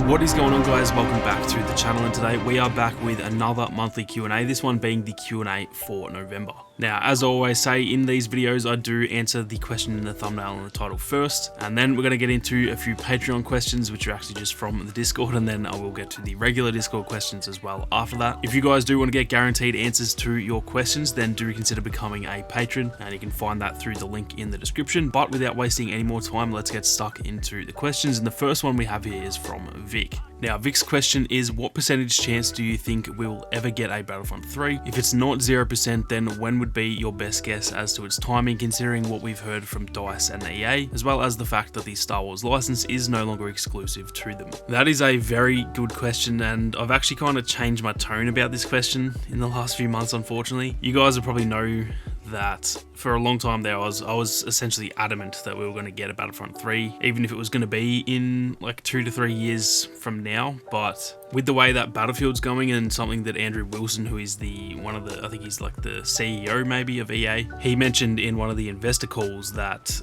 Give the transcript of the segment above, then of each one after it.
What is going on, guys? Welcome back to the channel, and today we are back with another monthly Q&A, this one being the Q&A for November. Now, as I always say in these videos, I do answer the question in the thumbnail and the title first, and then we're going to get into a few Patreon questions, which are actually just from the Discord, and then I will get to the regular Discord questions as well after that. If you guys do want to get guaranteed answers to your questions, then do consider becoming a patron, and you can find that through the link in the description. But without wasting any more time, let's get stuck into the questions, and the first one we have here is from Vic. Now, Vic's question is, what percentage chance do you think we will ever get a Battlefront 3? If it's not 0%, then when would be your best guess as to its timing, considering what we've heard from DICE and EA, as well as the fact that the Star Wars license is no longer exclusive to them? That is a very good question, and I've actually kind of changed my tone about this question in the last few months, unfortunately. You guys will probably know that for a long time there, I was essentially adamant that we were going to get a Battlefront 3, even if it was going to be in like 2 to 3 years from now. But with the way that Battlefield's going, and something that Andrew Wilson, who is I think he's like the CEO maybe of EA, he mentioned in one of the investor calls that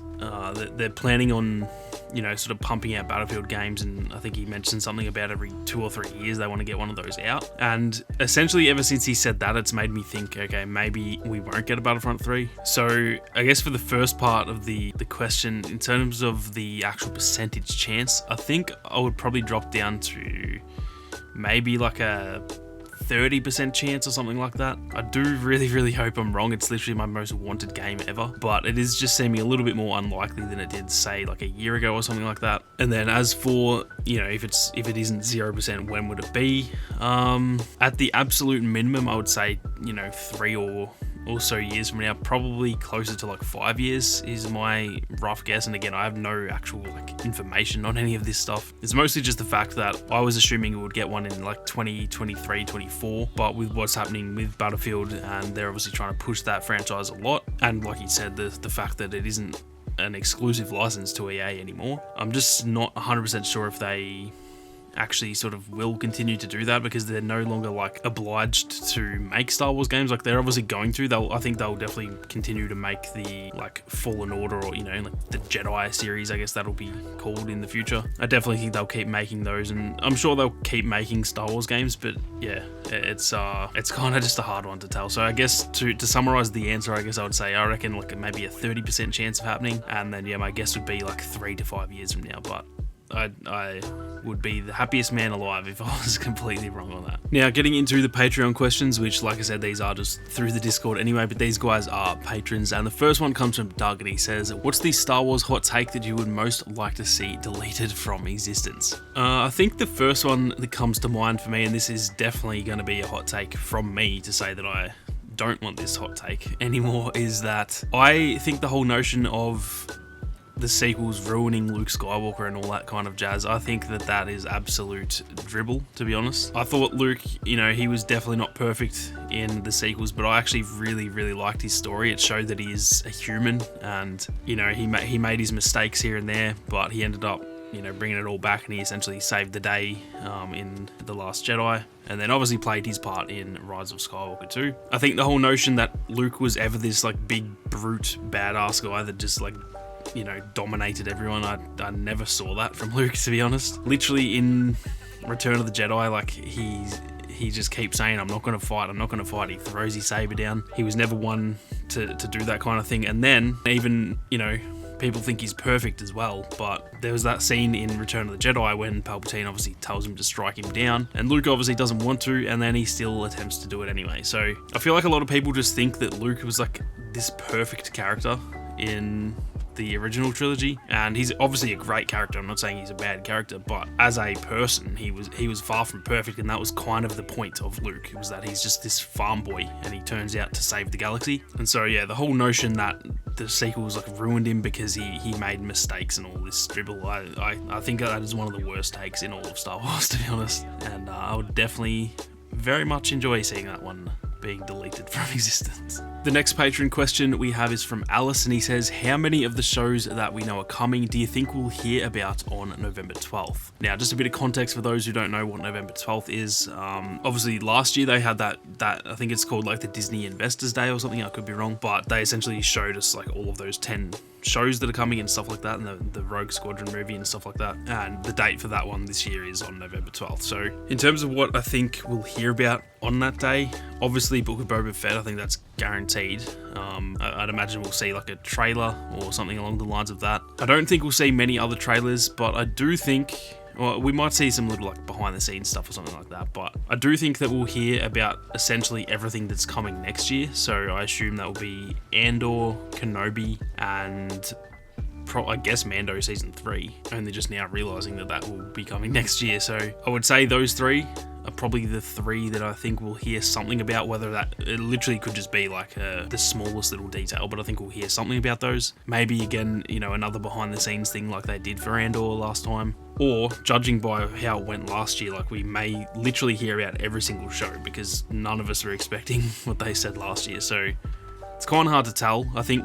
they're planning on, you know, sort of pumping out Battlefield games, and I think he mentioned something about every 2 or 3 years they want to get one of those out. And essentially ever since he said that, it's made me think, okay, maybe we won't get a Battlefront 3. So I guess for the first part of the question, in terms of the actual percentage chance, I think I would probably drop down to maybe like a 30% chance or something like that. I do really hope I'm wrong. It's literally my most wanted game ever, but it is just seeming a little bit more unlikely than it did, say, like a year ago or something like that. And then as for, you know, if it isn't 0%, when would it be? At the absolute minimum, I would say, you know, 3 or so years from now, probably closer to like 5 years is my rough guess. And again, I have no actual like information on any of this stuff. It's mostly just the fact that I was assuming we would get one in like 2023, 24, but with what's happening with Battlefield, and they're obviously trying to push that franchise a lot, and like you said, the fact that it isn't an exclusive license to EA anymore, I'm just not 100% sure if they actually sort of will continue to do that, because they're no longer like obliged to make Star Wars games like they're obviously going to. I think they'll definitely continue to make the like Fallen Order, or, you know, like the Jedi series, I guess that'll be called in the future. I definitely think they'll keep making those, and I'm sure they'll keep making Star Wars games, but yeah, it's kind of just a hard one to tell. So I guess to summarize the answer, I guess I would say I reckon like maybe a 30% chance of happening, and then yeah, my guess would be like 3 to 5 years from now. But I would be the happiest man alive if I was completely wrong on that. Now, getting into the Patreon questions, which, like I said, these are just through the Discord anyway, but these guys are patrons, and the first one comes from Doug, and he says, what's the Star Wars hot take that you would most like to see deleted from existence? I think the first one that comes to mind for me, and this is definitely going to be a hot take from me to say that I don't want this hot take anymore, is that I think the whole notion of the sequels ruining Luke Skywalker and all that kind of jazz, I think that is absolute dribble, to be honest. I thought Luke, you know, he was definitely not perfect in the sequels, but I actually really liked his story. It showed that he is a human, and, you know, he made his mistakes here and there, but he ended up, you know, bringing it all back, and he essentially saved the day in The Last Jedi, and then obviously played his part in Rise of Skywalker too. I think the whole notion that Luke was ever this like big brute badass guy that just like, you know, dominated everyone, I never saw that from Luke, to be honest. Literally in Return of the Jedi, like he just keeps saying, I'm not going to fight. He throws his saber down. He was never one to do that kind of thing. And then even, you know, people think he's perfect as well, but there was that scene in Return of the Jedi when Palpatine obviously tells him to strike him down, and Luke obviously doesn't want to, and then he still attempts to do it anyway. So I feel like a lot of people just think that Luke was like this perfect character in the original trilogy, and he's obviously a great character. I'm not saying he's a bad character, but as a person, he was far from perfect, and that was kind of the point of Luke. It was that he's just this farm boy, and he turns out to save the galaxy. And so yeah, the whole notion that the sequels like ruined him because he made mistakes and all this dribble, I think that is one of the worst takes in all of Star Wars, to be honest. And I would definitely very much enjoy seeing that one being deleted from existence. The next patron question we have is from Alice, and he says, how many of the shows that we know are coming do you think we'll hear about on November 12th? Now, just a bit of context for those who don't know what November 12th is. Obviously last year they had that I think it's called like the Disney Investors Day or something, I could be wrong, but they essentially showed us like all of those 10 shows that are coming and stuff like that, and the Rogue Squadron movie and stuff like that. And the date for that one this year is on November 12th. So in terms of what I think we'll hear about on that day, obviously Book of Boba Fett, I think that's guaranteed. I'd imagine we'll see like a trailer or something along the lines of that. I don't think we'll see many other trailers, but I do think, well, we might see some little like behind the scenes stuff or something like that, but I do think that we'll hear about essentially everything that's coming next year. So I assume that will be Andor, Kenobi, and I guess Mando Season 3, only just now realising that will be coming next year. So I would say those three are probably the three that I think we'll hear something about, whether that it literally could just be like the smallest little detail, but I think we'll hear something about those. Maybe again, another behind the scenes thing like they did for Andor last time, or judging by how it went last year, like we may literally hear about every single show because none of us are expecting what they said last year. So it's kind of hard to tell. I think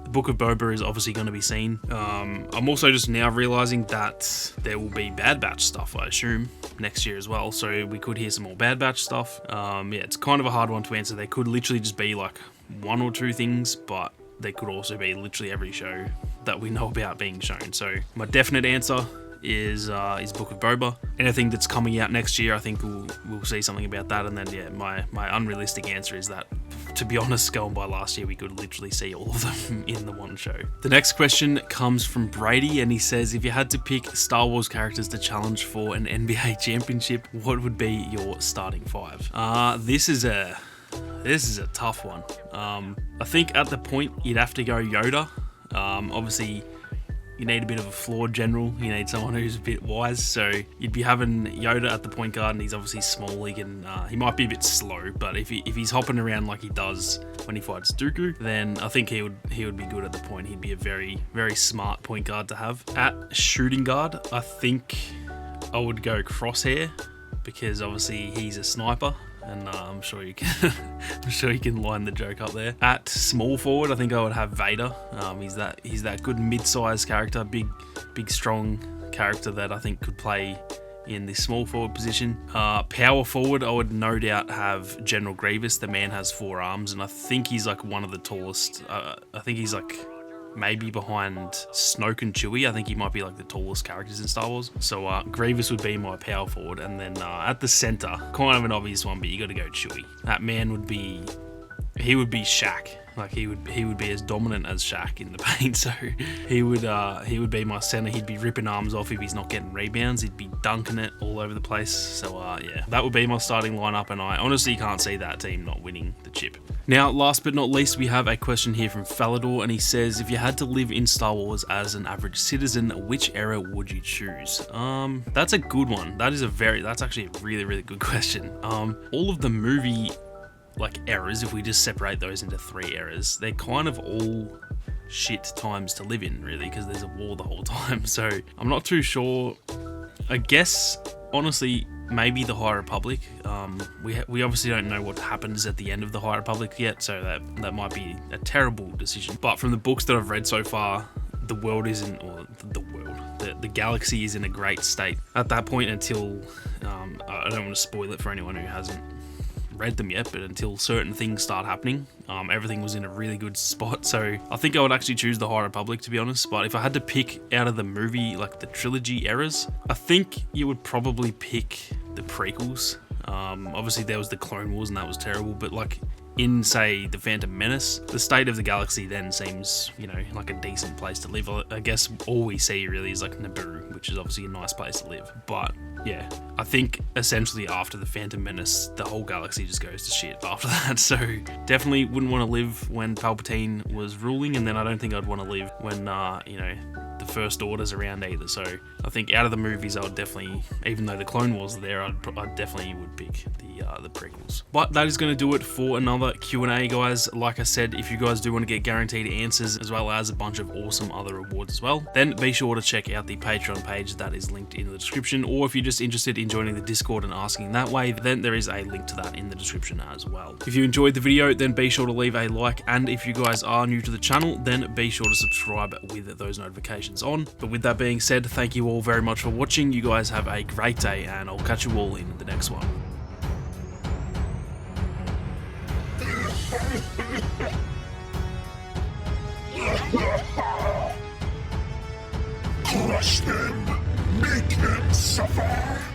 Book of Boba is obviously going to be seen. I'm also just now realizing that there will be Bad Batch stuff, I assume, next year as well. So we could hear some more Bad Batch stuff. Yeah, it's kind of a hard one to answer. They could literally just be like one or two things, but they could also be literally every show that we know about being shown. So my definite answer is Book of Boba. Anything that's coming out next year, I think we'll see something about that. And then yeah, my unrealistic answer is that, to be honest, going by last year, we could literally see all of them in the one show. The next question comes from Brady, and he says, if you had to pick Star Wars characters to challenge for an NBA championship, what would be your starting five? This is a tough one. I think at the point you'd have to go Yoda. Obviously, you need a bit of a flawed general. You need someone who's a bit wise. So you'd be having Yoda at the point guard, and he's obviously small. He might be a bit slow, but if he's hopping around like he does when he fights Dooku, then I think he would be good at the point. He'd be a very, very smart point guard to have. At shooting guard, I think I would go Crosshair, because obviously he's a sniper. And I'm sure you can line the joke up there. At small forward, I think I would have Vader. He's that good mid-sized character, big strong character that I think could play in the small forward position. Power forward, I would no doubt have General Grievous. The man has 4 arms, and I think he's like one of the tallest. I think he's like maybe behind Snoke and Chewie. I think he might be like the tallest characters in Star Wars. So Grievous would be my power forward, and then at the center, kind of an obvious one, but you got to go Chewie. That man would be Shaq. Like he would be as dominant as Shaq in the paint. So he would be my center. He'd be ripping arms off if he's not getting rebounds. He'd be dunking it all over the place. So yeah, that would be my starting lineup, and I honestly can't see that team not winning the chip. Now, last but not least, we have a question here from Falador, and he says, if you had to live in Star Wars as an average citizen, which era would you choose? That's a good one. That's actually a really, really good question. All of the movie eras, if we just separate those into 3 eras, they're kind of all shit times to live in, really, because there's a war the whole time. So I'm not too sure. I guess, honestly, maybe the High Republic. We obviously don't know what happens at the end of the High Republic yet, so that might be a terrible decision. But from the books that I've read so far, the galaxy is in a great state at that point until, I don't want to spoil it for anyone who hasn't read them yet, but until certain things start happening, everything was in a really good spot. So I think I would actually choose the High Republic, to be honest. But if I had to pick out of the movie, like the trilogy eras, I think you would probably pick the prequels. Obviously there was the Clone Wars, and that was terrible, but like in, say, the Phantom Menace, the state of the galaxy then seems, like a decent place to live. I guess all we see really is like Naboo, which is obviously a nice place to live. But yeah, I think essentially after the Phantom Menace, the whole galaxy just goes to shit after that. So definitely wouldn't want to live when Palpatine was ruling, and then I don't think I'd want to live when, the First Order's around either. So I think out of the movies, I would definitely, even though the Clone Wars are there, I definitely would pick the prequels. But that is going to do it for another Q&A, guys. Like I said, if you guys do want to get guaranteed answers as well as a bunch of awesome other rewards as well, then be sure to check out the Patreon page that is linked in the description. Or if you're just interested in joining the Discord and asking that way, then there is a link to that in the description as well. If you enjoyed the video, then be sure to leave a like, and if you guys are new to the channel, then be sure to subscribe with those notifications on. But with that being said, thank you all very much for watching. You guys have a great day, and I'll catch you all in the next one. Yeah. Crush them! Make them suffer!